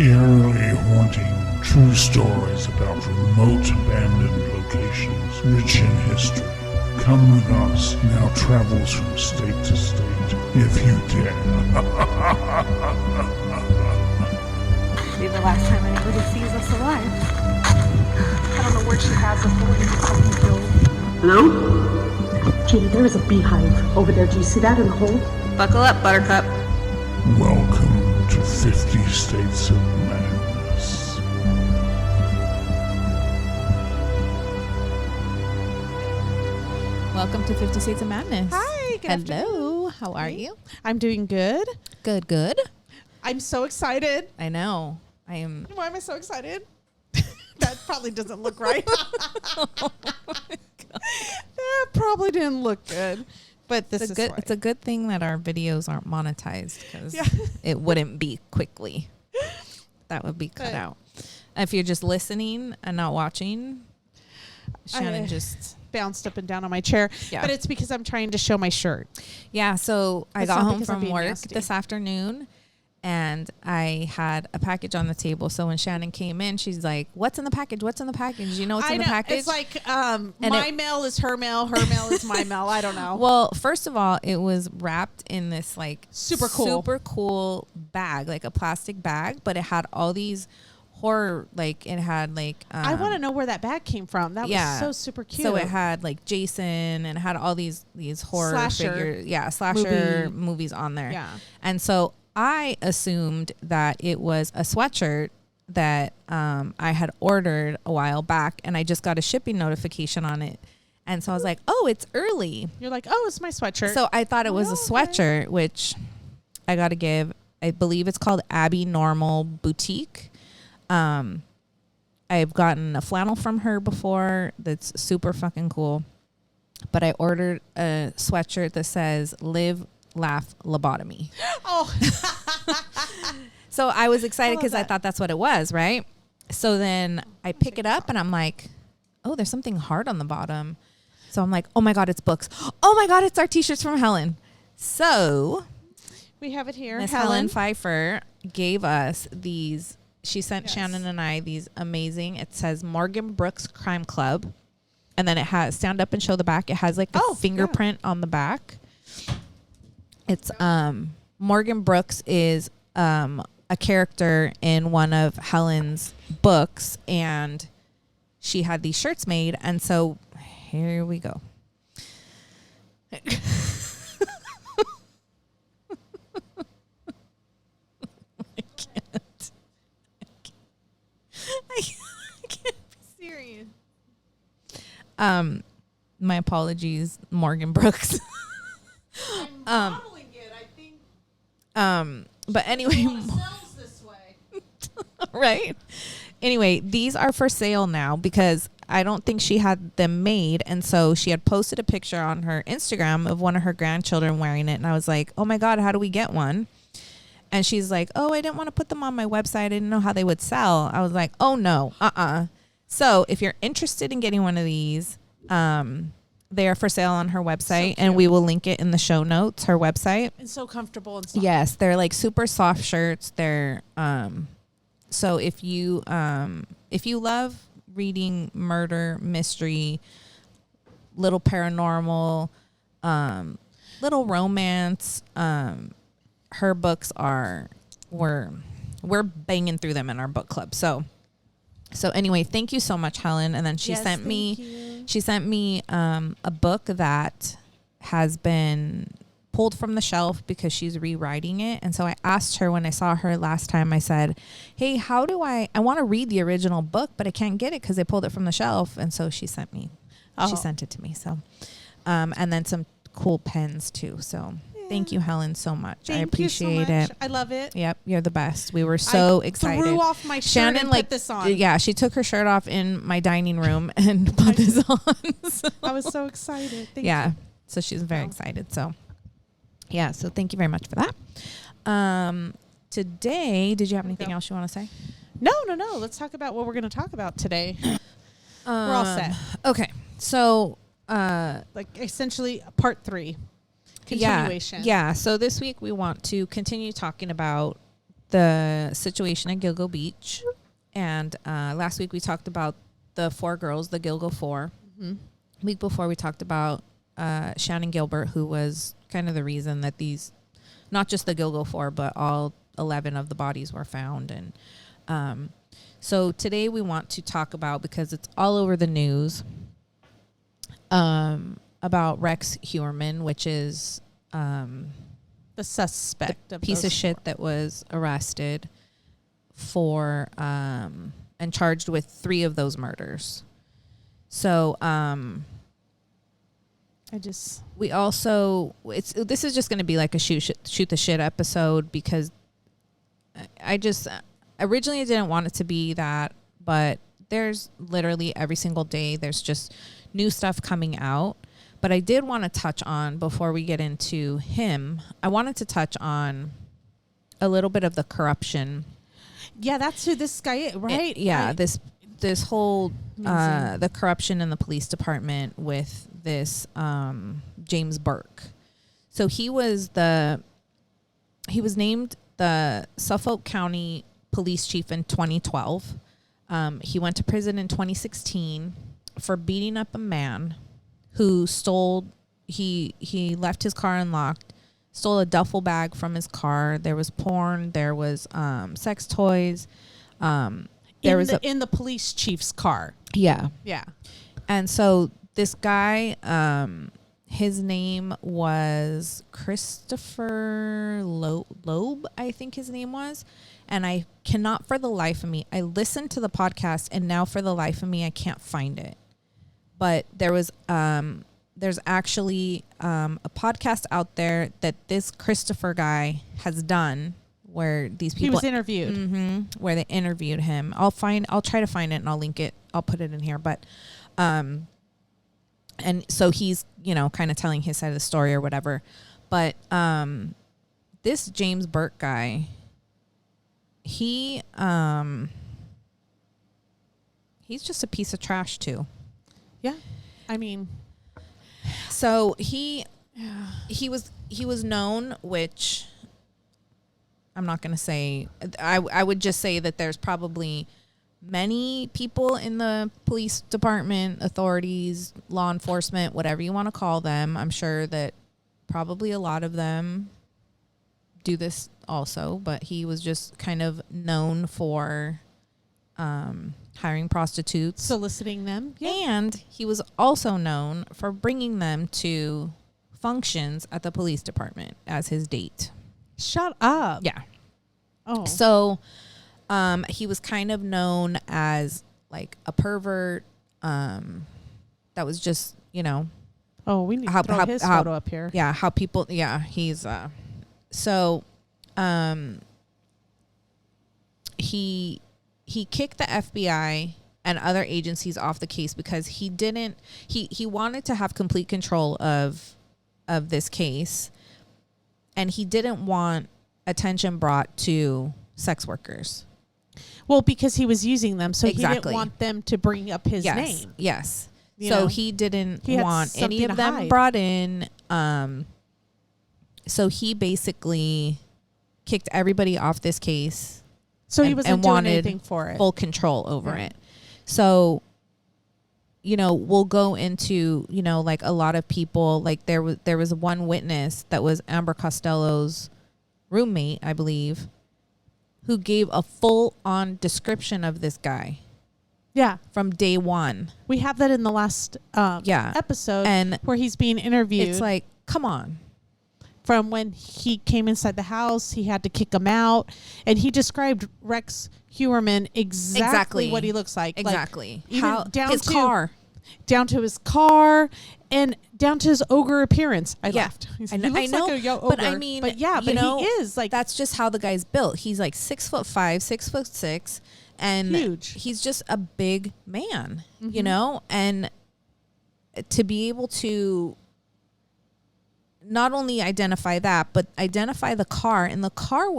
Eerily haunting true stories about remote abandoned locations rich in history. Come with us, now travels from state to state, if you dare. Be the last time anybody sees us alive. I don't know where she has us. Hello? Judy, there is a beehive over there. Do you see that in the hole? Buckle up, Buttercup. Welcome to 50 States of Madness. Welcome to 50 States of Madness. Hi, good afternoon. Hello, how are you? I'm doing good. Good, good. I'm so excited. I know. I am. Why am I so excited? That probably doesn't look right. That probably didn't look good. But this is good. why. It's a good thing that our videos aren't monetized because Yeah. it wouldn't be quickly. That would be cut out. If you're just listening and not watching, Shannon just bounced up and down on my chair. Yeah. But it's because I'm trying to show my shirt. Yeah, so I It's got not home because I'm from being work nasty. this afternoon and I had a package on the table. So when Shannon came in, she's like, "What's in the package? What's in the package? You know what's in the package?" It's like my mail is her mail is my mail. I don't know. Well, first of all, it was wrapped in this like Super cool bag, like a plastic bag, but it had all these horror, like it had like I want to know where that bag came from. That was so super cute. So it had like Jason and it had all these horror Slasher slasher movies on there. Yeah. And so I assumed that it was a sweatshirt that I had ordered a while back, and I just got a shipping notification on it. And so I was like, "Oh, it's early." You're like, "Oh, it's my sweatshirt." So I thought it was a sweatshirt, which I got to give. I believe it's called Abby Normal Boutique. I've gotten a flannel from her before that's super fucking cool. But I ordered a sweatshirt that says "Live, Laugh, Lobotomy." Oh. So I was excited because I thought that's what it was, right? So then I pick it up and I'm like, "Oh, there's something hard on the bottom." So I'm like, "Oh my God, it's books. Oh my God, it's our t-shirts from Helen." So we have it here. Miss Helen Phifer gave us these. She sent Shannon and I these amazing. It says Morgan Brooks Crime Club. And then it has stand up and show the back. It has like a fingerprint on the back. It's Morgan Brooks is a character in one of Helen's books, and she had these shirts made, and so here we go. I can't be serious. My apologies, Morgan Brooks. I'm modeling it, I think. But anyway, This way. right? Anyway, these are for sale now because I don't think she had them made, and so she had posted a picture on her Instagram of one of her grandchildren wearing it, and I was like, "Oh my God, how do we get one?" And she's like, "Oh, I didn't want to put them on my website. I didn't know how they would sell." I was like, "Oh no, So if you're interested in getting one of these, they are for sale on her website, and we will link it in the show notes. Her website. And so comfortable and soft. Yes, they're like super soft shirts. They're so if you love reading murder, mystery, little paranormal, little romance, her books we're banging through them in our book club. So anyway, thank you so much, Helen. And then she sent me a book that has been pulled from the shelf because she's rewriting it. And so I asked her when I saw her last time, I said, "Hey, how do I want to read the original book, but I can't get it because they pulled it from the shelf." And so she sent it to me. So, and then some cool pens too. So thank you, Helen, so much. I appreciate it. I love it. Yep, you're the best. We were so excited. Threw off my shirt Shannon and like put this on. Yeah, she took her shirt off in my dining room and put this on. So. I was so excited. Thank you. So she's very excited. So yeah, so thank you very much for that. Today, did you have anything else you want to say? No. Let's talk about what we're going to talk about today. We're all set. Okay, so like essentially part 3. Continuation. Yeah. So this week we want to continue talking about the situation at Gilgo Beach. And last week we talked about the 4 girls, the Gilgo 4. Mm-hmm. Week before we talked about Shannon Gilbert, who was kind of the reason that these, not just the Gilgo 4, but all 11 of the bodies were found. And so today we want to talk about, because it's all over the news, about Rex Heuermann, which is The suspect. the of piece those of shit 4. that was arrested for and charged with 3 of those murders. So we also, this is just going to be like a shoot the shit episode, because I originally didn't want it to be that, but there's literally every single day there's just new stuff coming out. But I did want to touch on, before we get into him, I wanted to touch on a little bit of the corruption. Yeah, that's who this guy is, right? This whole the corruption in the police department with this James Burke. So he was named the Suffolk County Police Chief in 2012. He went to prison in 2016 for beating up a man who stole. He left his car unlocked, stole a duffel bag from his car. There was porn. There was sex toys. In the police chief's car. Yeah. Yeah. And so this guy, his name was Christopher Loeb, I think his name was. And I cannot for the life of me, I listened to the podcast, and now for the life of me, I can't find it. But there's actually a podcast out there that this Christopher guy has done, where these people, he was interviewed, where they interviewed him. I'll try to find it and I'll link it. I'll put it in here. But, and so he's, kind of telling his side of the story or whatever. But, this James Burke guy, he's just a piece of trash too. Yeah. I mean, so he was known, which I'm not going to say. I would just say that there's probably many people in the police department, authorities, law enforcement, whatever you want to call them. I'm sure that probably a lot of them do this also, but he was just kind of known for hiring prostitutes, soliciting them. Yeah. And he was also known for bringing them to functions at the police department as his date. Shut up. Yeah. Oh. So he was kind of known as like a pervert that was just, Oh, we need to throw his photo up here. Yeah, how people, he's so he kicked the FBI and other agencies off the case because he wanted to have complete control of this case, and he didn't want attention brought to sex workers. Well, because he was using them, so Exactly. he didn't want them to bring up his name. Yes. So he didn't want any of them hide. brought in. So he basically kicked everybody off this case. So he wasn't doing anything for it. Full control over it. So, we'll go into, like a lot of people, like there was one witness that was Amber Costello's roommate, I believe, who gave a full on description of this guy. Yeah. From day one. We have that in the last episode, and where he's being interviewed. It's like, come on. From when he came inside the house, he had to kick him out. And he described Rex Heuermann exactly what he looks like. Exactly. Like, even down his car. Down to his car and down to his ogre appearance. I laughed. I know, he looks like a ogre. But I mean, but he is like, that's just how the guy's built. He's like 6'5", 6'6", and huge. He's just a big man, and to be able to not only identify that, but identify the car. And the car,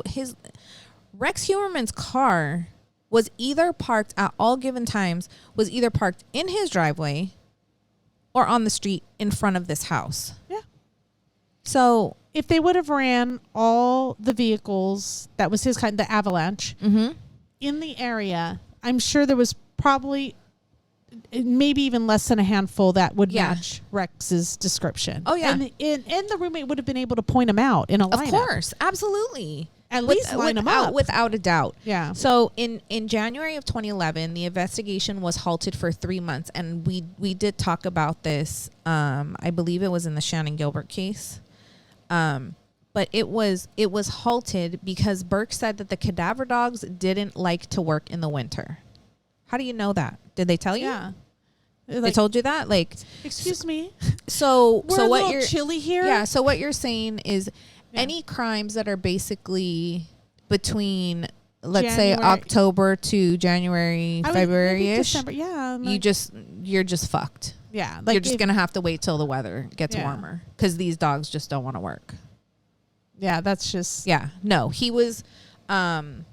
Rex Heuermann's car was either parked at all given times, was either parked in his driveway or on the street in front of this house. Yeah. So if they would have ran all the vehicles, that was his kind, the Avalanche, in the area, I'm sure there was probably maybe even less than a handful that would match Rex's description. Oh, yeah. And the roommate would have been able to point him out in a lineup. Of course. Absolutely. At least line them up. Without a doubt. Yeah. So in January of 2011, the investigation was halted for 3 months. And we did talk about this. I believe it was in the Shannon Gilbert case. But it was halted because Burke said that the cadaver dogs didn't like to work in the winter. How do you know that? Did they tell you? Yeah. They told you that? Like, excuse me. So We're what a you're little chilly here. Yeah. So what you're saying is any crimes that are basically between, let's say, October to January, February-ish. December, yeah. You're just fucked. Yeah. Like you're just going to have to wait till the weather gets warmer because these dogs just don't want to work. Yeah. That's just. Yeah. No, he was, and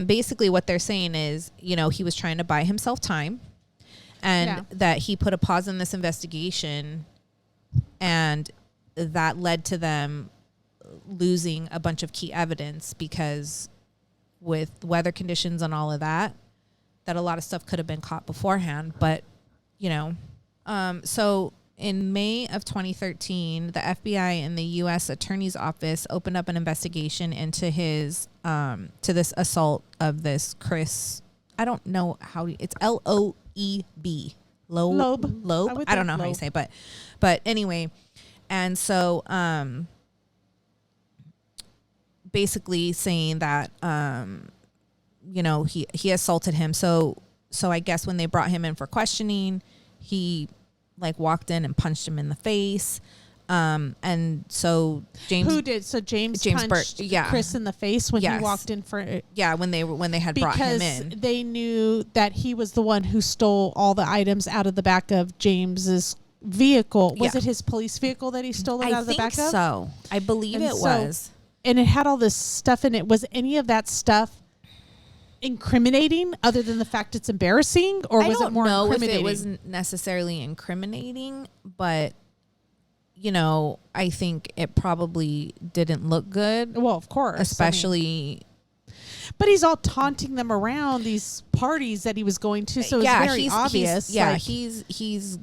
basically what they're saying is, you know, he was trying to buy himself time and that he put a pause in this investigation and that led to them losing a bunch of key evidence because with weather conditions and all of that a lot of stuff could have been caught beforehand. But, you know, so in May of 2013, the FBI and the U.S. Attorney's Office opened up an investigation into his, to this assault of this Chris. I don't know how it's Loeb. Loeb. I don't know how you say it, but anyway. And so, basically saying that, you know, he assaulted him. So I guess when they brought him in for questioning, he like walked in and punched him in the face. And so James, who did? So James punched Chris in the face when he walked in for when they had brought him in, because they knew that he was the one who stole all the items out of the back of James's vehicle. Was it his police vehicle that he stole it out of the back of? So I believe it was. And it had all this stuff in it. Was any of that stuff incriminating other than the fact it's embarrassing, or was it more incriminating? If it was necessarily incriminating, but you know, I think it probably didn't look good. Well, of course, especially. But he's all taunting them around these parties that he was going to, so it's very obvious. He's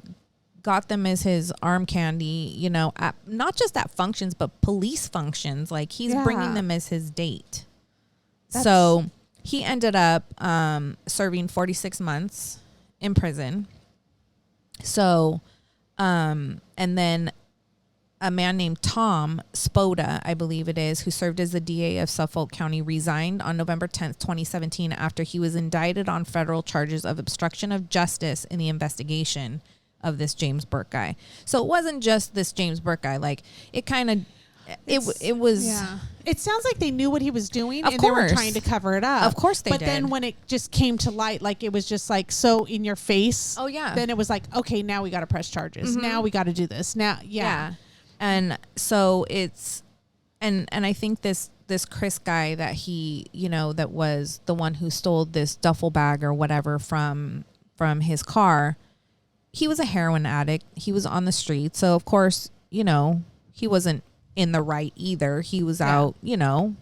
got them as his arm candy, you know, not just at functions, but police functions. Like he's bringing them as his date. So he ended up serving 46 months in prison. So, and then a man named Tom Spota, I believe it is, who served as the DA of Suffolk County, resigned on November 10th, 2017, after he was indicted on federal charges of obstruction of justice in the investigation of this James Burke guy. So it wasn't just this James Burke guy. Like it kind of, it was. Yeah. It sounds like they knew what he was doing and they were trying to cover it up. Of course they did. But then when it just came to light, like it was just like so in your face. Oh yeah. Then it was like, okay, now we got to press charges. Mm-hmm. Now we got to do this. Now, yeah. And so it's, and I think this Chris guy that he, you know, that was the one who stole this duffel bag or whatever from his car. He was a heroin addict. He was on the street. So, of course, you know, he wasn't in the right either. He was out, you know,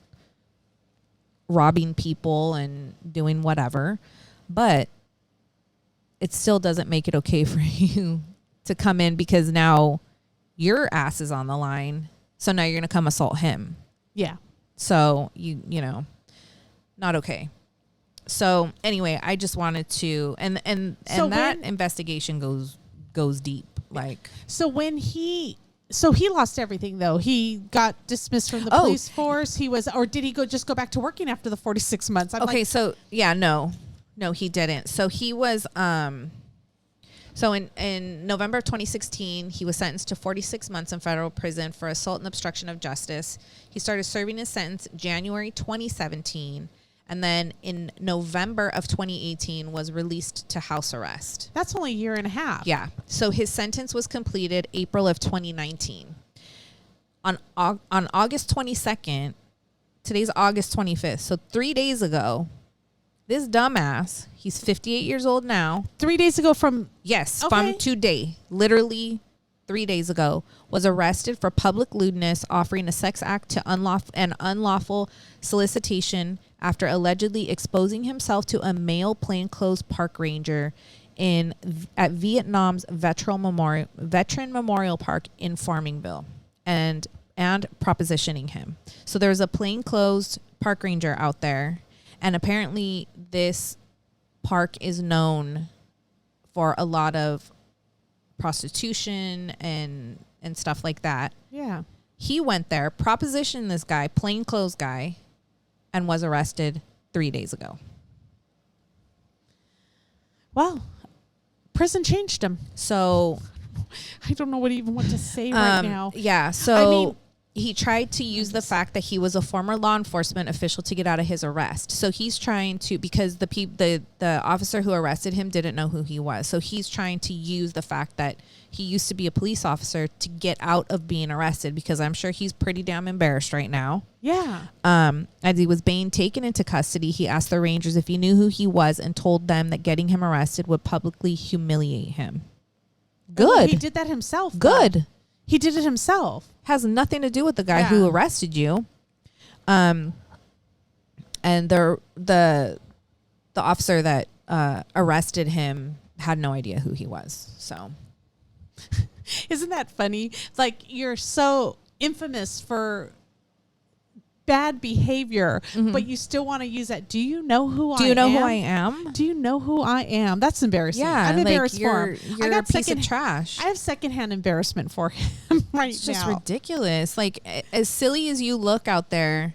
robbing people and doing whatever. But it still doesn't make it okay for you to come in because now your ass is on the line. So now you're going to come assault him. Yeah. So, you know, not okay. So anyway, I just wanted to, and that investigation goes deep. Like, so when he lost everything though. He got dismissed from the police force. Or did he just go back to working after the 46 months? No, he didn't. So he was, so in November of 2016, he was sentenced to 46 months in federal prison for assault and obstruction of justice. He started serving his sentence January 2017. And then in November of 2018 was released to house arrest. That's only a year and a half. Yeah. So his sentence was completed April of 2019. On August 22nd, today's August 25th. So 3 days ago, this dumbass, he's 58 years old now. 3 days ago from... Yes, from today. Literally 3 days ago, was arrested for public lewdness, offering a sex act to unlawful solicitation after allegedly exposing himself to a male plainclothes park ranger at Vietnam's Veteran Memorial Park in Farmingville, and propositioning him. So there's a plainclothes park ranger out there, and apparently this park is known for a lot of prostitution and stuff like that. Yeah. He went there, propositioned this guy, plainclothes guy, and was arrested 3 days ago. Well, prison changed him. So I don't know what to say right now. Yeah. So I mean, he tried to use the fact that he was a former law enforcement official to get out of his arrest. So he's trying to, because the officer who arrested him didn't know who he was. So he's trying to use the fact that he used to be a police officer to get out of being arrested, because I'm sure he's pretty damn embarrassed right now. Yeah. As he was being taken into custody, he asked the Rangers if he knew who he was and told them that getting him arrested would publicly humiliate him. Good. Well, he did that himself. Good. Though. He did it himself. Has nothing to do with the guy who arrested you. And the officer that arrested him had no idea who he was. So Isn't that funny? Like, you're so infamous for bad behavior, but you still want to use that. Do you know who I am? Do you know who I am? Do you know who I am? That's embarrassing. Yeah, I'm embarrassed for him. You're a piece of trash. I have secondhand embarrassment for him right It's just now. ridiculous. Like, as silly as you look out there,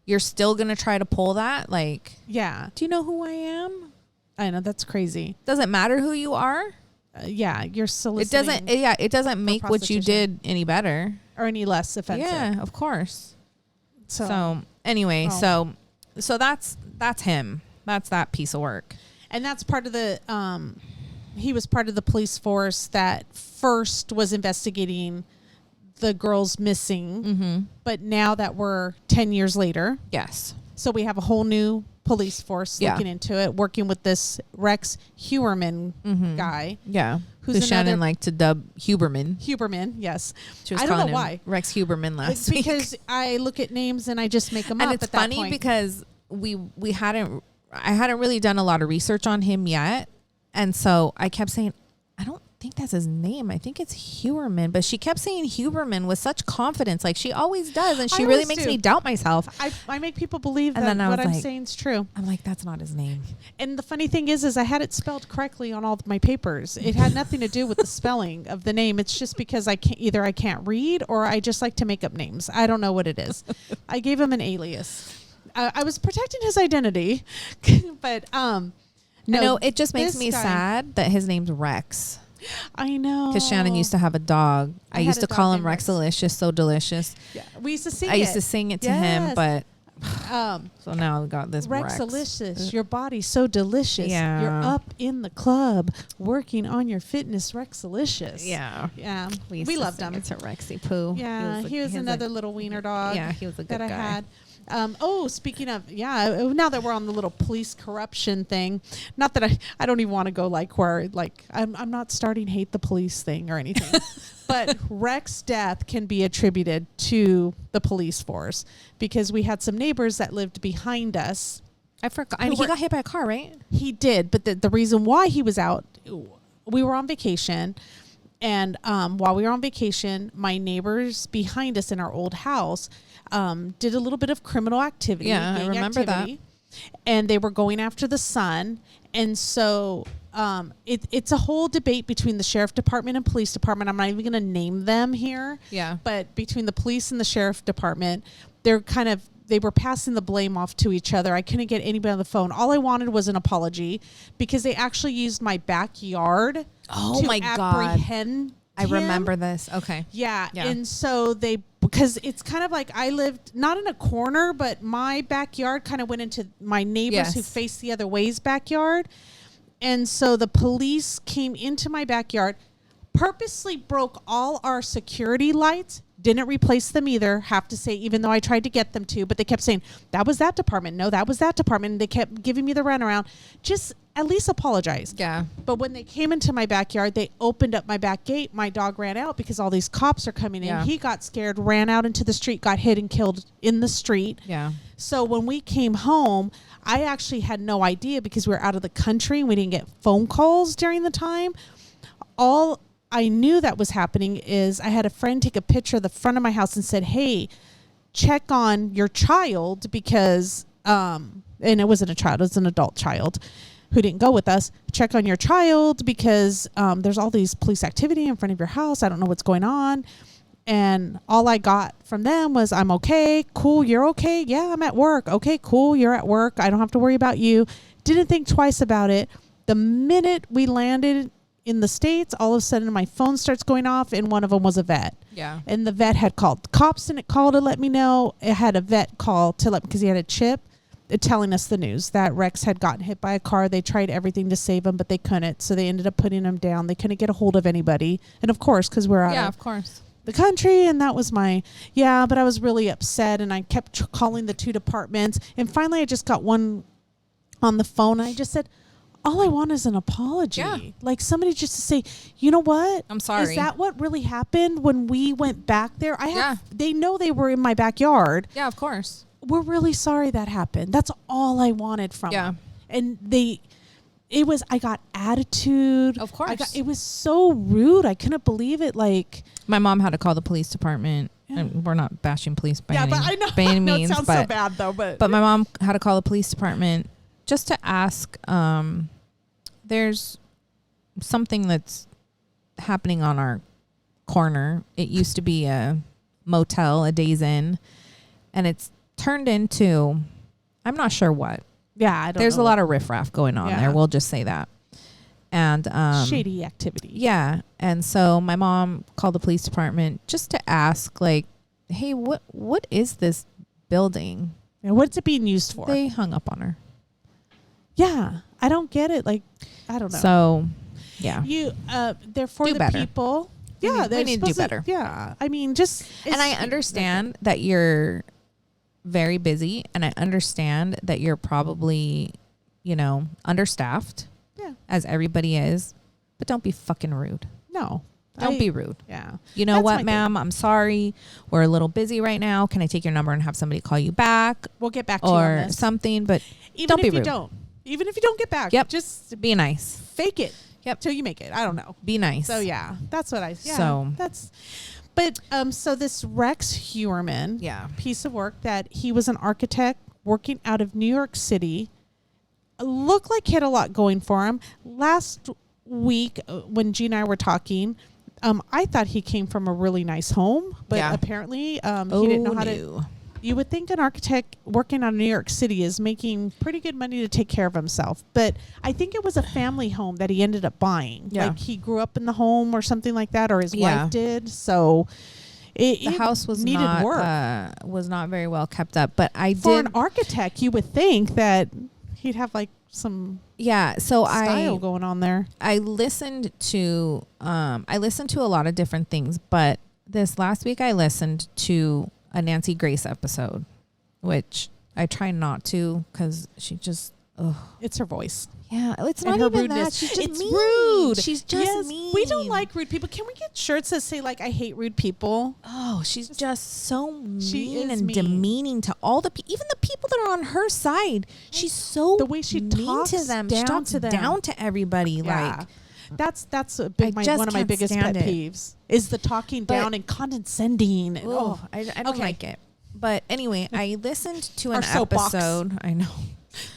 you're still going to try to pull that? Like, Yeah. do you know who I am? I know, that's crazy. Doesn't matter who you are. Yeah, you're soliciting. It doesn't make what you did any better. Or any less offensive. Yeah, of course. So anyway, Oh. so that's him. That's that piece of work. And that's part of the, he was part of the police force that first was investigating the girls missing. But now that we're 10 years later, Yes. so we have a whole new police force looking into it, working with this Rex Heuermann guy. Yeah. Who's Who Shannon another- liked to dub Huberman. Huberman, yes. She was I don't calling know him why. Rex Huberman last It's week. because I look at names and I just make them And up it's at that funny point. because I hadn't really done a lot of research on him yet. And so I kept saying, I don't think that's his name. I think it's Heuermann. But she kept saying Huberman with such confidence, like she always does. And she I really always makes do. me doubt myself. I make people believe And that then I what was I'm like- saying is true. I'm like, that's not his name. And the funny thing is I had it spelled correctly on all of my papers. It had nothing to do with the spelling of the name. It's just because I can't read, or I just like to make up names. I don't know what it is. I gave him an alias. I was protecting his identity, but No, it just makes this me guy- sad that his name's Rex. I know. Because Shannon used to have a dog. I I used had to a call dog him named Rexalicious, so delicious. Yeah, we used to sing I used to sing it to him, Yes. but Um, so now we got this Rex. Rexalicious, your body's so delicious. Yeah. You're up in the club working on your fitness, Rexalicious. Yeah. Yeah. We We used to loved sing him. it to Rexy Poo. Yeah, he was another little wiener dog. Yeah, he was a good that I guy. had. Speaking of, now that we're on the little police corruption thing, not that I don't even want to go like where, like, I'm not starting hate the police thing or anything, but Rex's death can be attributed to the police force because we had some neighbors that lived behind us. I forgot. Who He were- got hit by a car, right? He did, but the reason why he was out, we were on vacation. And while we were on vacation, my neighbors behind us in our old house did a little bit of criminal activity. Yeah, I gang remember that. activity, and they were going after the son. And so it's a whole debate between the sheriff department and police department. I'm not even going to name them here. Yeah. But between the police and the sheriff department, they were passing the blame off to each other. I couldn't get anybody on the phone. All I wanted was an apology because they actually used my backyard Oh to my God. apprehend I him. remember this. Okay. Yeah. Yeah. And so because it's kind of like I lived not in a corner, but my backyard kind of went into my neighbors who Yes. faced the other way's backyard. And so the police came into my backyard, purposely broke all our security lights, didn't replace them either, have to say, even though I tried to get them to, but they kept saying, that was that department. No, that was that department. And they kept giving me the runaround. Just at least apologize. Yeah. But when they came into my backyard, they opened up my back gate. My dog ran out because all these cops are coming in. Yeah. He got scared, ran out into the street, got hit and killed in the street. Yeah. So when we came home, I actually had no idea because we were out of the country and we didn't get phone calls during the time. All I knew that was happening is I had a friend take a picture of the front of my house and said, hey, check on your child because, and it wasn't a child, it was an adult child who didn't go with us. Check on your child because there's all these police activity in front of your house. I don't know what's going on. And all I got from them was, I'm okay. Cool. You're okay. Yeah, I'm at work. Okay, cool. You're at work. I don't have to worry about you. Didn't think twice about it. The minute we landed in the States, all of a sudden my phone starts going off and one of them was a vet. Yeah. And the vet had called. Cops didn't call to let me know. It had a vet call to let, because he had a chip telling us the news that Rex had gotten hit by a car. They tried everything to save him, but they couldn't. So they ended up putting him down. They couldn't get a hold of anybody. And of course, because we're out of course. the country, and that was my but I was really upset, and I kept calling the two departments, and finally I just got one on the phone, and I just said, all I want is an apology. Yeah. Like somebody just to say, you know what? I'm sorry. Is that what really happened when we went back there? They know they were in my backyard. Yeah, of course. We're really sorry that happened. That's all I wanted from them. And I got attitude. Of course. It was so rude. I couldn't believe it. Like, my mom had to call the police department. And we're not bashing police by any, but I know, by any I know means. it sounds so bad though. But my mom had to call the police department just to ask. There's something that's happening on our corner. It used to be a motel, a Days Inn, and it's turned into, I'm not sure what. Yeah, I don't know. There's a lot of riffraff going on there. We'll just say that. And shady activity. Yeah. And so my mom called the police department just to ask, like, hey, what is this building? And what's it being used for? They hung up on her. Yeah. I don't get it. Like, I don't know. So, yeah. They're for do the better. people. We Yeah. need to do better. Yeah. I mean, just. And I understand that you're very busy, and I understand that you're probably, understaffed. Yeah. As everybody is. But don't be fucking rude. No. Don't be rude. Yeah. You know what, ma'am? I'm sorry. We're a little busy right now. Can I take your number and have somebody call you back? We'll get back to you on Or this. something, but Even don't if be you rude. don't. Even if you don't get back. Yep. Just Be nice. fake it. Yep. Till you make it. I don't know. Be nice. So yeah, that's what so this Rex Heuermann, piece of work that he was an architect working out of New York City, looked like he had a lot going for him. Last week when Gina and I were talking, I thought he came from a really nice home, but apparently he didn't know how to. You would think an architect working out of New York City is making pretty good money to take care of himself. But I think it was a family home that he ended up buying. Yeah. Like he grew up in the home or something like that, or his wife did. So the house was needed not work. Was not very well kept up. But For an architect, you would think that he'd have like some so style going on there. I listened to a lot of different things, but this last week I listened to a Nancy Grace episode, which I try not to because she just it's her voice. Yeah, it's And not her even rudeness. that. She's just It's mean. rude. She's just Yes, mean. we don't like rude people. Can we get shirts that say like I hate rude people? Oh, she's just so mean is and mean. demeaning to all the even the people that are on her side. She's so The way she mean talks to them. She down talks to them. down to everybody. Yeah. Like That's a big I just one of my can't biggest pet stand it. peeves is the talking But- down and condescending. And, I don't like it. But anyway, I listened to Our an soapbox. episode. I know.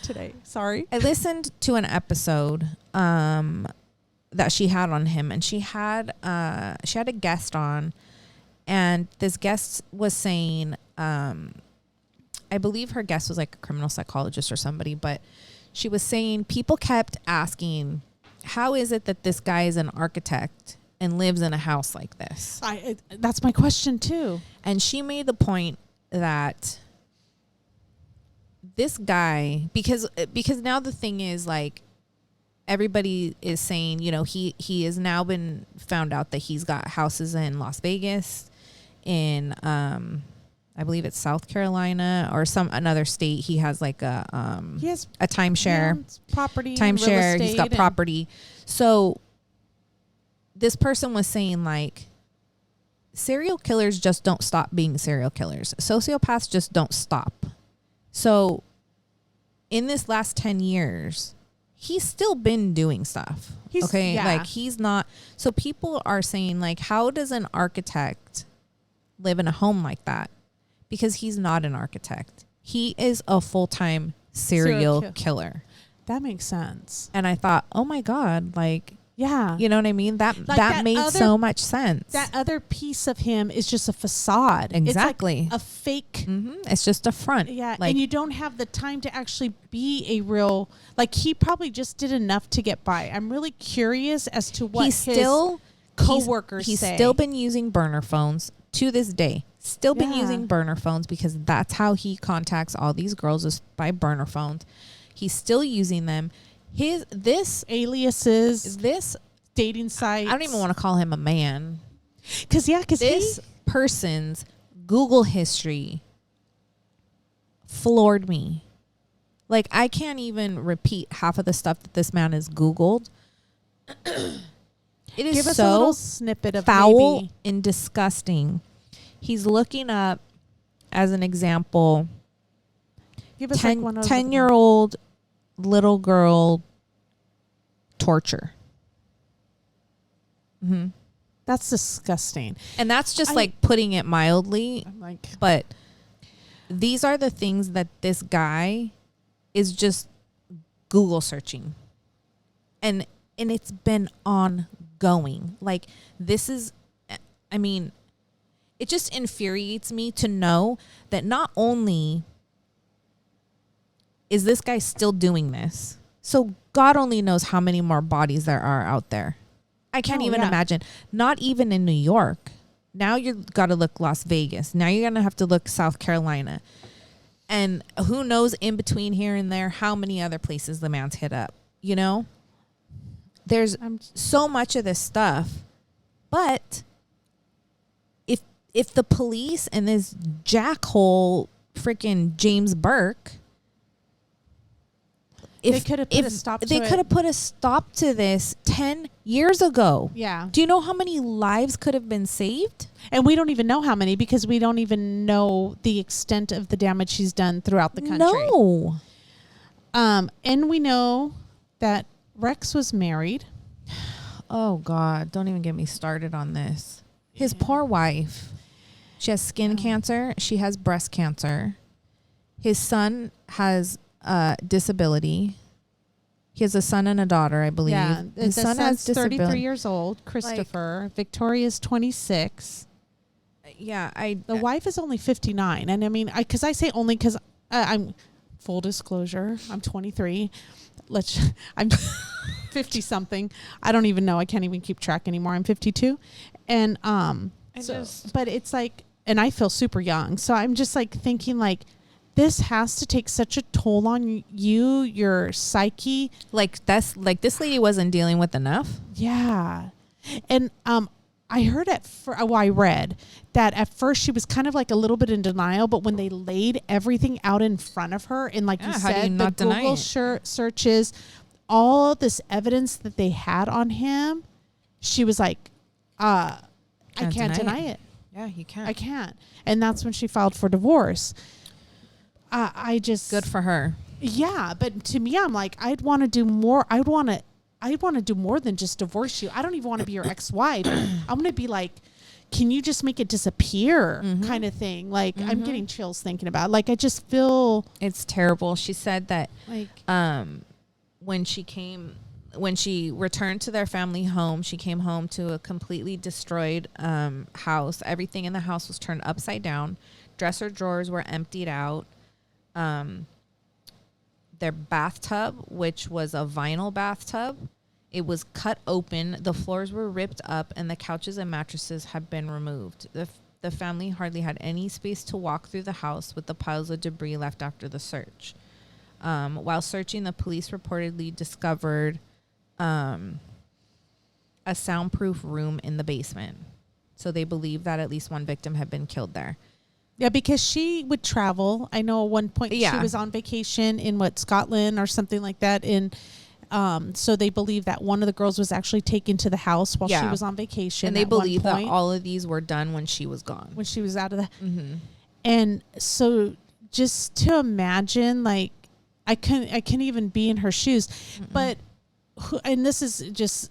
today. Sorry. I listened to an episode that she had on him, and she had a guest on, and this guest was saying, I believe her guest was like a criminal psychologist or somebody, but she was saying people kept asking, how is it that this guy is an architect and lives in a house like this? That's my question too. And she made the point that this guy, because now the thing is, like, everybody is saying, he has now been found out that he's got houses in Las Vegas, in I believe it's South Carolina or another state. He has like a timeshare, property, timeshare. real He's got estate property. So this person was saying like, serial killers just don't stop being serial killers. Sociopaths just don't stop. So in this last 10 years, he's still been doing stuff. Like he's not. So people are saying like, how does an architect live in a home like that? Because he's not an architect. He is a full-time serial killer. That makes sense. And I thought, oh my God, like, yeah, you know what I mean? That made so much sense. That other piece of him is just a facade. Exactly. It's like a fake. Mm-hmm. It's just a front. Yeah. Like, and you don't have the time to actually be a real, like he probably just did enough to get by. I'm really curious as to what his coworkers he's say. Still been using burner phones to this day. Still been using burner phones because that's how he contacts all these girls, is by burner phones. He's still using them. Aliases, this dating sites. I don't even want to call him a man. Because this person's Google history floored me. Like, I can't even repeat half of the stuff that this man has Googled. It is Give us so a little snippet of foul and disgusting. He's looking up, as an example, Give us 10-year-old little girl torture. Mm-hmm. That's disgusting. And that's just like putting it mildly. I'm like, but these are the things that this guy is just Google searching. And it's been ongoing. Like, this is, I mean, it just infuriates me to know that not only is this guy still doing this, so God only knows how many more bodies there are out there. I can't even imagine. Not even in New York. Now you've got to look Las Vegas. Now you're going to have to look South Carolina. And who knows in between here and there how many other places the man's hit up. You know? There's so much of this stuff. But if the police and this jackhole freaking James Burke, they could have put a stop to it. They could have put a stop to this 10 years ago. Yeah. Do you know how many lives could have been saved? And we don't even know how many, because we don't even know the extent of the damage she's done throughout the country. No. And we know that Rex was married. Oh, God. Don't even get me started on this. His poor wife. She has skin cancer. She has breast cancer. His son has disability. He has a son and a daughter, I believe. Yeah, his son has 33 years old. Christopher. Like, Victoria's 26. Yeah, the wife is only 59, and I mean, because I say only because I'm full disclosure. I'm 23. I'm 50 something. I don't even know. I can't even keep track anymore. I'm 52, and but it's like, and I feel super young. So I'm just like thinking like, this has to take such a toll on you, your psyche. Like this lady wasn't dealing with enough. Yeah. And I heard I read that at first she was kind of like a little bit in denial, but when they laid everything out in front of her, and like you said, the Google searches, all this evidence that they had on him, she was like, I can't deny it. Yeah, you can't. I can't. And that's when she filed for divorce. I just, good for her. Yeah, but to me, I'm like, I'd want to do more. I want to do more than just divorce you. I don't even want to be your ex-wife. I'm going to be like, can you just make it disappear, kind of thing. Like, I'm getting chills thinking about it. Like, I just feel, it's terrible. She said that like, when she returned to their family home, she came home to a completely destroyed house. Everything in the house was turned upside down. Dresser drawers were emptied out. Their bathtub, which was a vinyl bathtub, it was cut open. The floors were ripped up, and the couches and mattresses had been removed. The family hardly had any space to walk through the house with the piles of debris left after the search. While searching, the police reportedly discovered a soundproof room in the basement. So they believe that at least one victim had been killed there. Yeah, because she would travel. I know at one point she was on vacation in Scotland or something like that. And so they believe that one of the girls was actually taken to the house while she was on vacation. And they believe that all of these were done when she was gone. When she was out of the... Mm-hmm. And so just to imagine, like, I couldn't even be in her shoes. Mm-mm. But, and this is just...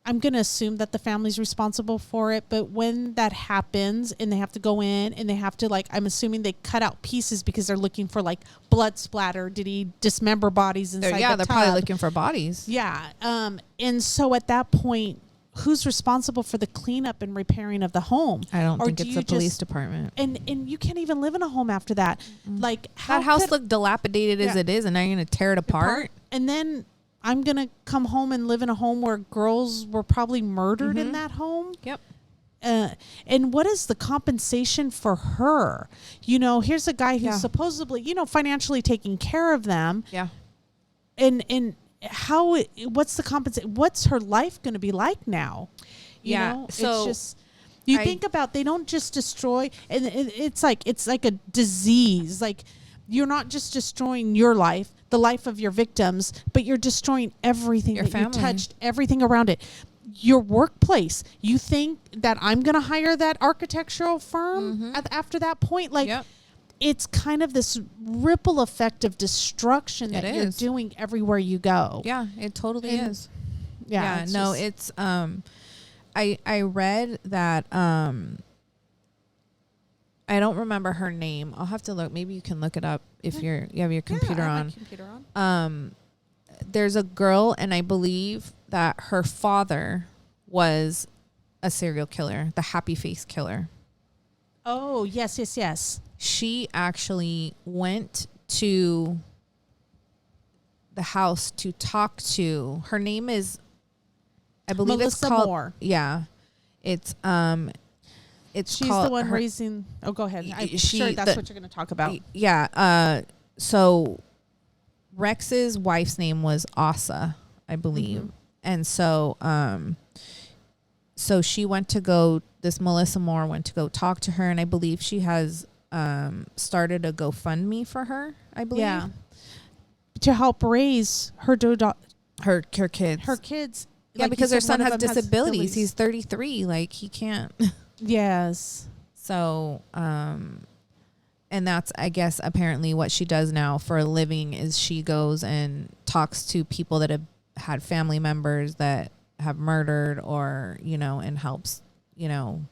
I'm going to assume that the family's responsible for it, but when that happens and they have to go in and they have to, like, I'm assuming they cut out pieces because they're looking for, like, blood splatter. Did he dismember bodies inside the tub? Yeah, they're probably looking for bodies. Yeah. And so at that point, who's responsible for the cleanup and repairing of the home? I don't think it's the police department. And you can't even live in a home after that. Mm-hmm. Like, that house looked dilapidated as it is, and now you're going to tear it apart? And then... I'm going to come home and live in a home where girls were probably murdered in that home. Yep. And what is the compensation for her? You know, here's a guy who's supposedly, you know, financially taking care of them. Yeah. And what's the compensation? What's her life going to be like now? You know? So it's just, you think about, they don't just destroy, and it's like a disease. Like, you're not just destroying your life, the life of your victims, but you're destroying everything that you touched, everything around it. Your workplace. You think that I'm going to hire that architectural firm after that point? Like, it's kind of this ripple effect of destruction that you're doing everywhere you go. Yeah, it totally is. Yeah. It's I read that I don't remember her name. I'll have to look. Maybe you can look it up if you have your computer on. My computer on. There's a girl, and I believe that her father was a serial killer, the happy face killer. Oh, yes. She actually went to the house to talk to. Her name is, I believe Melissa it's called Moore. Yeah, it's she's the one raising. Oh, go ahead. I'm sure that's what you're going to talk about. Yeah. So Rex's wife's name was Asa, I believe, and so she went to go. This Melissa Moore went to go talk to her, and I believe she has started a GoFundMe for her. I believe, to help raise her kids. Her kids. Yeah, like because her son has disabilities. He's 33. Like, he can't. Yes. So, and that's, I guess, apparently what she does now for a living is she goes and talks to people that have had family members that have murdered, or, you know, and helps, you know.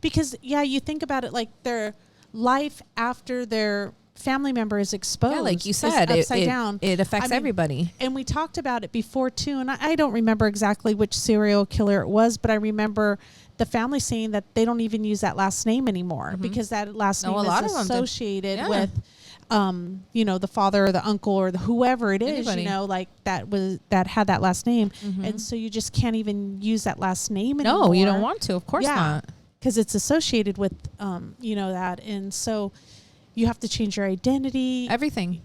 Because, you think about it, like, their life after their family member is exposed. Yeah, like you said, upside down. It affects everybody. And we talked about it before, too, and I don't remember exactly which serial killer it was, but I remember the family saying that they don't even use that last name anymore because that last name is associated with, you know, the father or the uncle or the whoever it is, you know, like that had that last name. And so you just can't even use that last name anymore. No, you don't want to. Of course not. Because it's associated with, you know, that. And so you have to change your identity. Everything.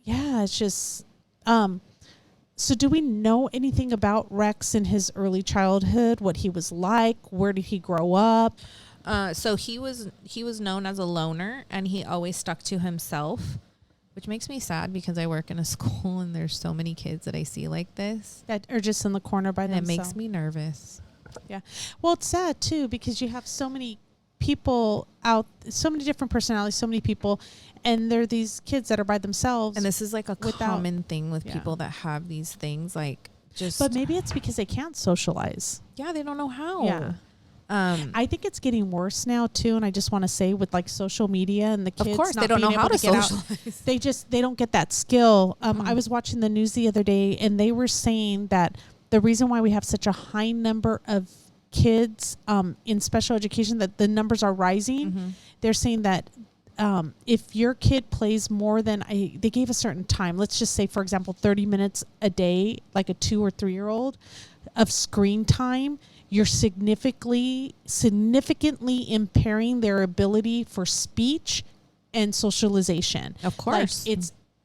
Yeah, it's just... So do we know anything about Rex in his early childhood? What he was like? Where did he grow up? So he was known as a loner, and he always stuck to himself, which makes me sad because I work in a school and there's so many kids that I see like this that are just in the corner by themselves. It makes me nervous. Yeah. Well, it's sad too because you have so many people out, so many different personalities, so many people, and there are these kids that are by themselves. And this is like a common thing with people that have these things, like just. But maybe it's because they can't socialize. Yeah, they don't know how. Yeah. I think it's getting worse now too, and I just want to say with like social media and the kids, of course, they don't know how to socialize. They don't get that skill. I was watching the news the other day, and they were saying that the reason why we have such a high number of kids in special education, that the numbers are rising. They're saying that if your kid plays more than they gave a certain time, let's just say, for example, 30 minutes a day, like a 2 or 3 year old of screen time, you're significantly impairing their ability for speech and socialization. Of course. Like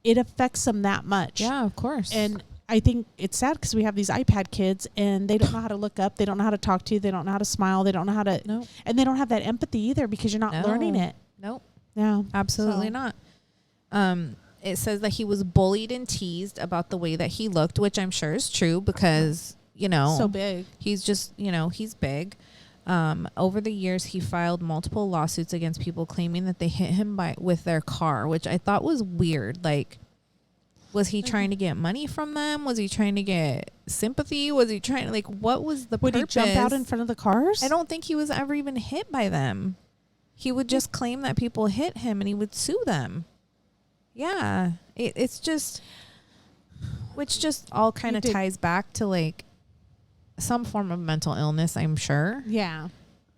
it affects them that much. Yeah, of course. And I think it's sad because we have these iPad kids and they don't know how to look up. They don't know how to talk to you. They don't know how to smile. They don't know how to, and they don't have that empathy either because you're not learning it. Nope. Yeah. Absolutely not. It says that he was bullied and teased about the way that he looked, which I'm sure is true because, So big. he's just, he's big. Over the years, he filed multiple lawsuits against people claiming that they hit him with their car, which I thought was weird. Like, was he trying to get money from them? Was he trying to get sympathy? Was he trying to, what was the Would purpose? he jump out in front of the cars? I don't think he was ever even hit by them. He would just claim that people hit him and he would sue them. Yeah. It's just, which just all kind of ties back to some form of mental illness, I'm sure. Yeah.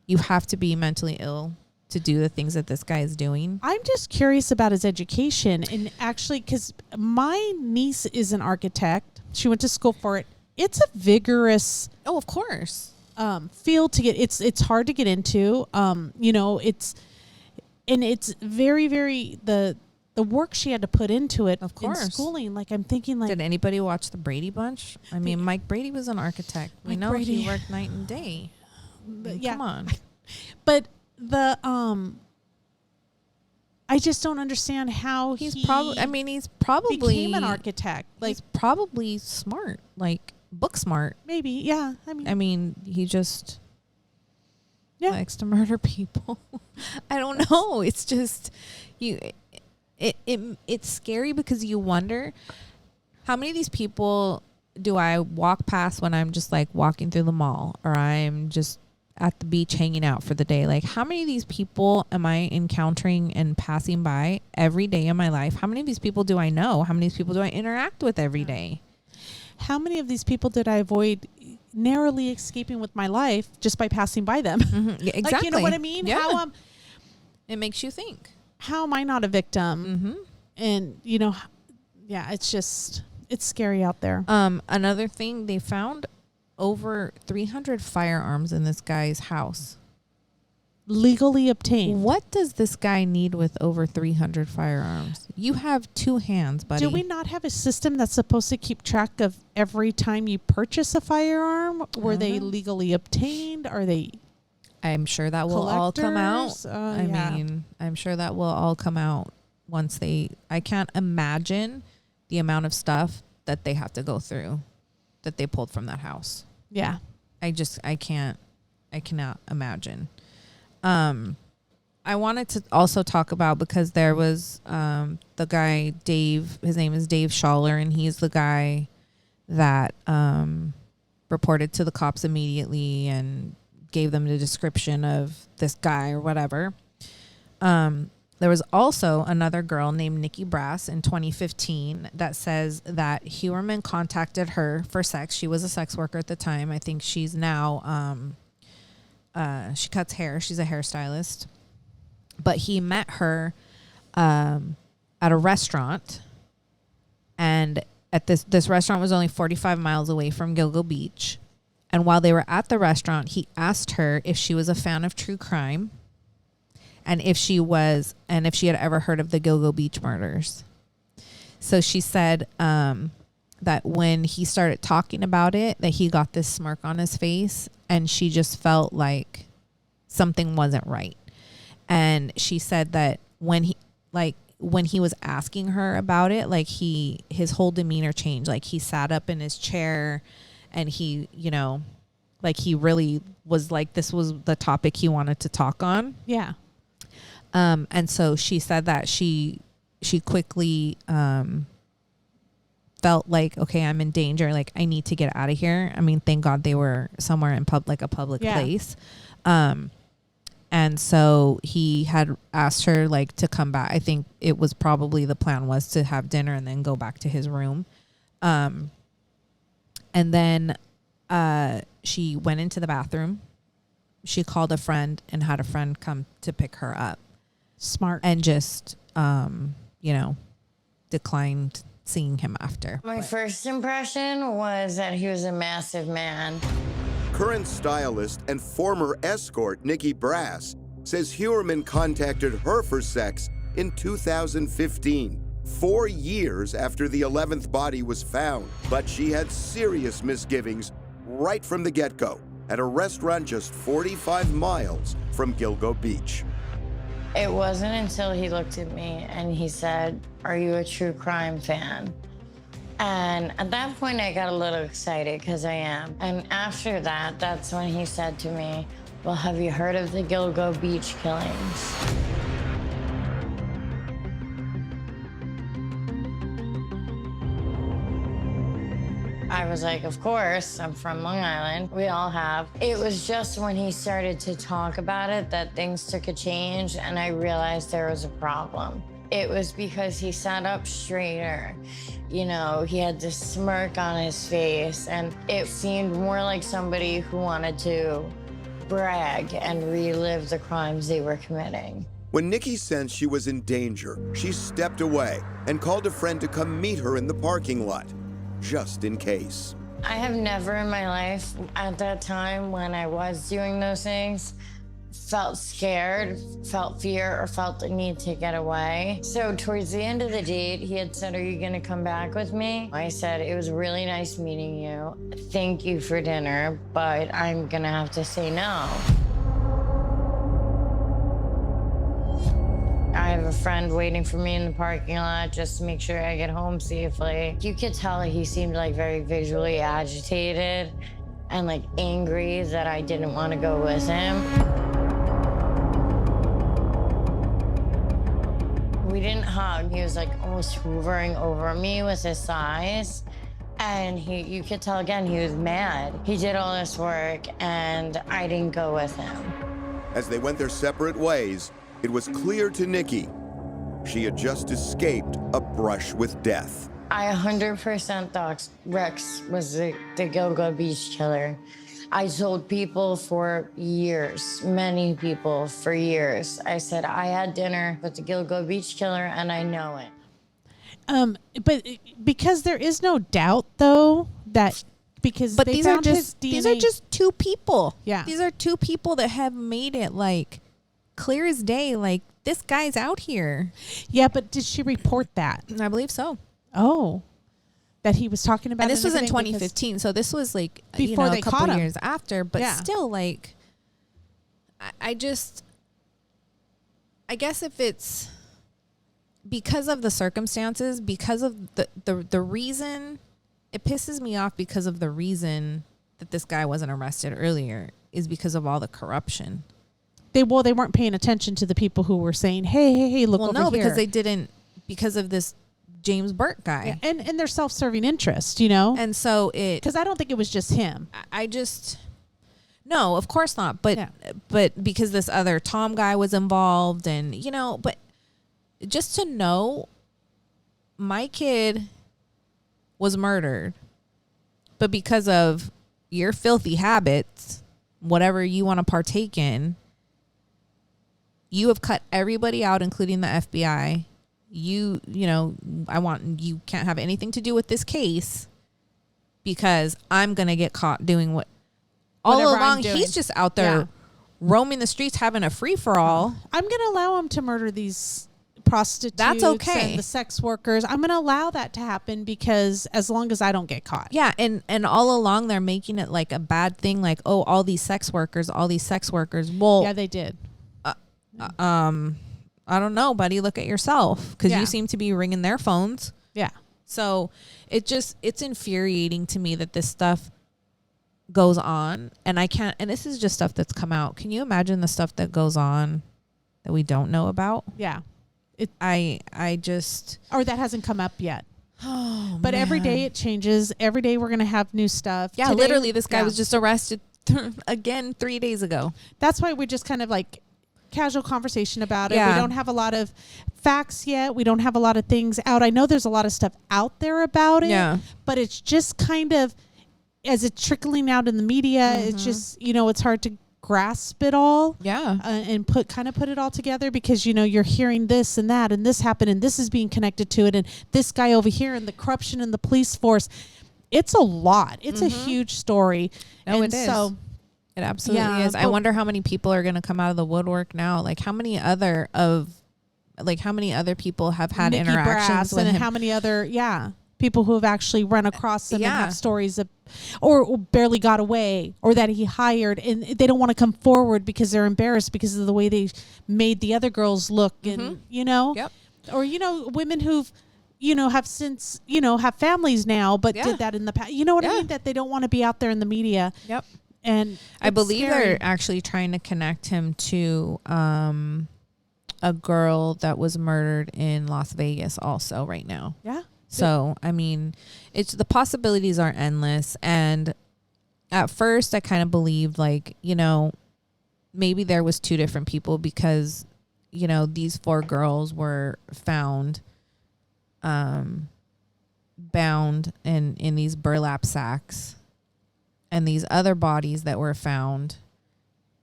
You have to be mentally ill to do the things that this guy is doing. I'm just curious about his education, and actually, because my niece is an architect, she went to school for it. It's a vigorous, Oh, of course. field to get. It's hard to get into. It's very, very the work she had to put into it. Of course. In schooling. I'm thinking Did anybody watch the Brady Bunch? I mean, Mike Brady was an architect. We Mike know Brady. he worked night and day. yeah. Come on. But I just don't understand how He's he probably became an architect. He's probably smart, book smart. Maybe, yeah. I mean, he just likes to murder people. I don't know. It's just it's scary because you wonder how many of these people do I walk past when I'm just walking through the mall or I'm just at the beach hanging out for the day. How many of these people am I encountering and passing by every day in my life? How many of these people do I know? How many of these people do I interact with every day? How many of these people did I avoid narrowly escaping with my life just by passing by them? Mm-hmm. Yeah, exactly. You know what I mean? Yeah. How it makes you think. how am I not a victim? Mm-hmm. And it's scary out there. Another thing, they found over 300 firearms in this guy's house. Legally obtained. What does this guy need with over 300 firearms? You have two hands, buddy. Do we not have a system that's supposed to keep track of every time you purchase a firearm? Were they legally obtained? Are they? I'm sure that will all come out. I'm sure that will all come out once I can't imagine the amount of stuff that they have to go through that they pulled from that house. Yeah. I cannot imagine. I wanted to also talk about, because there was the guy, Dave, his name is Dave Schaller, and he's the guy that reported to the cops immediately and gave them the description of this guy or whatever. There was also another girl named Nikki Brass in 2015 that says that Heuermann contacted her for sex. She was a sex worker at the time. I think she's now, she cuts hair. She's a hairstylist. But he met her at a restaurant. And at this restaurant was only 45 miles away from Gilgo Beach. And while they were at the restaurant, he asked her if she was a fan of true crime. And if she had ever heard of the Gilgo Beach murders. So she said that when he started talking about it, that he got this smirk on his face, and she just felt like something wasn't right. And she said that when he was asking her about it, his whole demeanor changed. He sat up in his chair, and he really was this was the topic he wanted to talk on. Yeah. And so she said that she quickly felt okay, I'm in danger. I need to get out of here. I mean, thank God they were somewhere in a public place. And so he had asked her to come back. I think it was probably the plan was to have dinner and then go back to his room. And then she went into the bathroom. She called a friend and had a friend come to pick her up. Smart. And just, declined seeing him after. My first impression was that he was a massive man. Current stylist and former escort Nikki Brass says Heuermann contacted her for sex in 2015, 4 years after the 11th body was found. But she had serious misgivings right from the get-go at a restaurant just 45 miles from Gilgo Beach. It wasn't until he looked at me and he said, "Are you a true crime fan?" And at that point, I got a little excited because I am. And after that, that's when he said to me, "Well, have you heard of the Gilgo Beach killings?" I was like, of course, I'm from Long Island. We all have. It was just when he started to talk about it that things took a change and I realized there was a problem. It was because he sat up straighter. You know, he had this smirk on his face and it seemed more like somebody who wanted to brag and relive the crimes they were committing. When Nikki sensed she was in danger, she stepped away and called a friend to come meet her in the parking lot, just in case. I have never in my life, at that time when I was doing those things, felt scared, felt fear, or felt the need to get away. So towards the end of the date, he had said, "Are you gonna come back with me?" I said, "It was really nice meeting you. Thank you for dinner, but I'm gonna have to say no." I have a friend waiting for me in the parking lot just to make sure I get home safely. You could tell he seemed like very visually agitated and like angry that I didn't want to go with him. We didn't hug. He was like almost hovering over me with his thighs. And you could tell again, he was mad. He did all this work and I didn't go with him. As they went their separate ways, it was clear to Nikki she had just escaped a brush with death. I 100% thought Rex was the Gilgo Beach killer. I told people for years, many people for years, I said, I had dinner with the Gilgo Beach killer and I know it. But because there is no doubt, though, that because But they these are found his just DNA. these are just two people. Yeah. These are two people that have made it like clear as day. Like this guy's out here. Yeah, but did she report that? I believe so. Oh, that he was talking about. And this was in everything 2015, so this was like Before they a couple caught him. years after. But Yeah. still, like, I guess if it's because of the circumstances, because of the reason, it pisses me off because of the reason that this guy wasn't arrested earlier is because of all the corruption. They weren't paying attention to the people who were saying, hey, look over here. Well, no, because they didn't, because of this James Burke guy. Yeah, and their self-serving interest, you know? And so Because I don't think it was just him. No, of course not. But Yeah. but because this other Tom guy was involved and, but just to know my kid was murdered, but because of your filthy habits, whatever you want to partake in, you have cut everybody out, including the FBI. You can't have anything to do with this case because I'm going to get caught doing what all Whatever I'm along. doing. He's just out there Yeah. roaming the streets, having a free for all. I'm going to allow him to murder these prostitutes. That's okay. And the sex workers. I'm going to allow that to happen because as long as I don't get caught. Yeah. And all along they're making it like a bad thing. Like, oh, all these sex workers. Well, Yeah, they did. I don't know, buddy. Look at yourself because Yeah. you seem to be ringing their phones. Yeah. So it's infuriating to me that this stuff goes on and I can't, and this is just stuff that's come out. Can you imagine the stuff that goes on that we don't know about? Yeah. I just, Or that hasn't come up yet. oh, But every man. day it changes. Every day we're going to have new stuff. Yeah, Today- literally this guy yeah. was just arrested again 3 days ago. That's why we just kind of like casual conversation about it. Yeah. We don't have a lot of facts yet. We don't have a lot of things out. I know there's a lot of stuff out there about it. Yeah. But it's just kind of, as it's trickling out in the media, it's just, it's hard to grasp it all. Yeah. And put it all together because, you're hearing this and that and this happened and this is being connected to it and this guy over here and the corruption in the police force. It's a lot. It's a huge story. No, and it is. So It absolutely Yeah, is. I but- wonder how many people are going to come out of the woodwork now. Like how many other people have had Nikki interactions Brass with and him? how many other, People who have actually run across him and Yeah. have stories of, or barely got away, or that he hired, and they don't want to come forward because they're embarrassed because of the way they made the other girls look, and Yep. or women who've have since have families now, but Yeah. did that in the past. You know what I Yeah. mean? That they don't want to be out there in the media. Yep. And I it's believe scary. they're actually trying to connect him to a girl that was murdered in Las Vegas also right now. Yeah. So, I mean, the possibilities are endless. And at first I kind of believed like, maybe there was two different people because, these 4 girls were found bound in these burlap sacks. And these other bodies that were found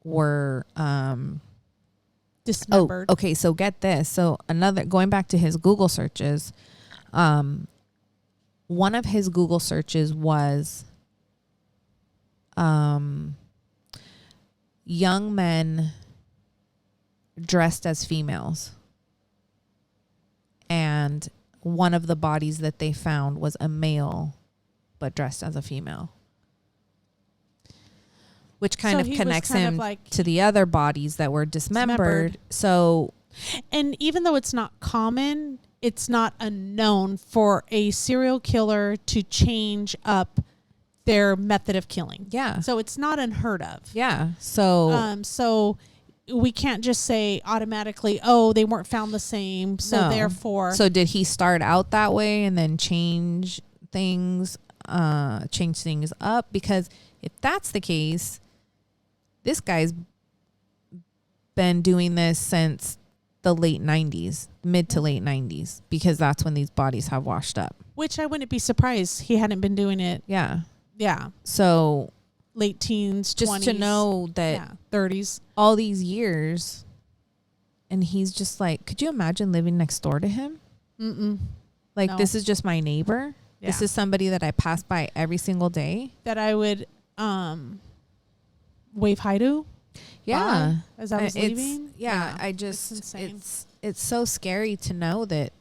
were dismembered. Oh, okay. So get this. So going back to his Google searches, one of his Google searches was young men dressed as females. And one of the bodies that they found was a male, but dressed as a female. Which kind of he was connects kind of him like- to the other bodies that were dismembered. So, And even though it's not common, it's not unknown for a serial killer to change up their method of killing. yeah. So it's not unheard of. Yeah. So, So we can't just say automatically, oh, they weren't found the same, so no. therefore. So did he start out that way and then change things up? Because if that's the case, this guy's been doing this since the late 90s, mid to late 90s, because that's when these bodies have washed up. Which I wouldn't be surprised he hadn't been doing it. Yeah. Yeah. So Late teens, just 20s. to know that 30s. all these years, and he's just like, could you imagine living next door to him? Mm-mm. Like, No. this is just my neighbor. This Yeah. is somebody that I pass by every single day. That I would wave hi to. Yeah. As I was leaving. I just, it's insane. it's so scary to know that,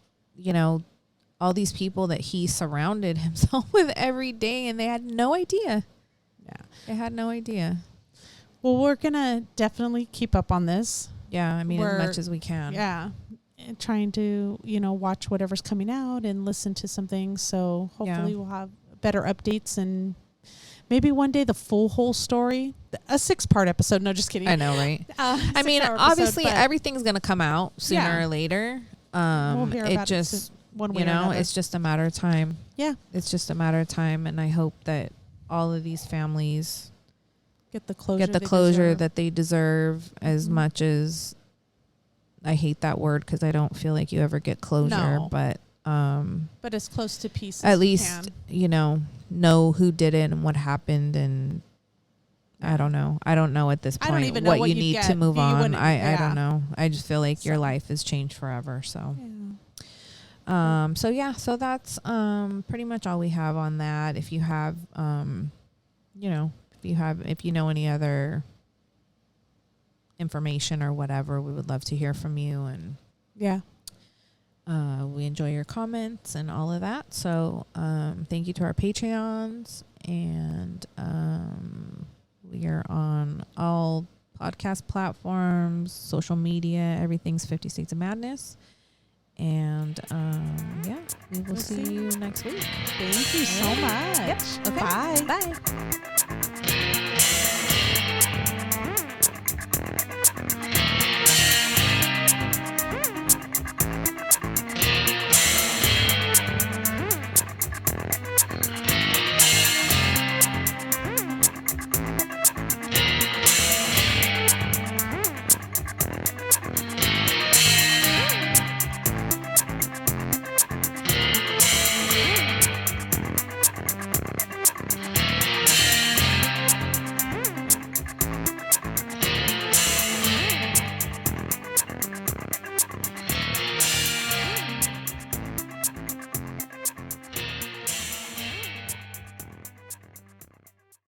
all these people that he surrounded himself with every day, and they had no idea. Yeah. They had no idea. Well, we're going to definitely keep up on this. Yeah. I mean, We're- as much as we can. Yeah. And trying to, watch whatever's coming out and listen to some things. So hopefully we'll have better updates and maybe one day the whole story. A 6-part episode. No, just kidding. I know, right? I mean, 6-hour obviously episode, but everything's going to come out sooner Yeah. or later. we'll hear It about just, it one way or another. it's just a matter of time. Yeah. It's just a matter of time. And I hope that all of these families Get the closure. get the they closure deserve. that they deserve, as Mhm. much as I hate that word because I don't feel like you ever get closure. No. But But as close to peace as at you least, can. know who did it and what happened. And I don't know. I don't know at this I point don't even know what what you you'd need get. to move You on. wouldn't- I yeah. don't know. I just feel like your So. life has changed forever. So. Yeah. So that's pretty much all we have on that. If you have if you know any other information or whatever, we would love to hear from you, and Yeah. we enjoy your comments and all of that. So thank you to our Patreons, and we are on all podcast platforms, social media, everything's 50 States of Madness. And we will see you next week. Thank you so much. Yep. Okay. Bye. Bye.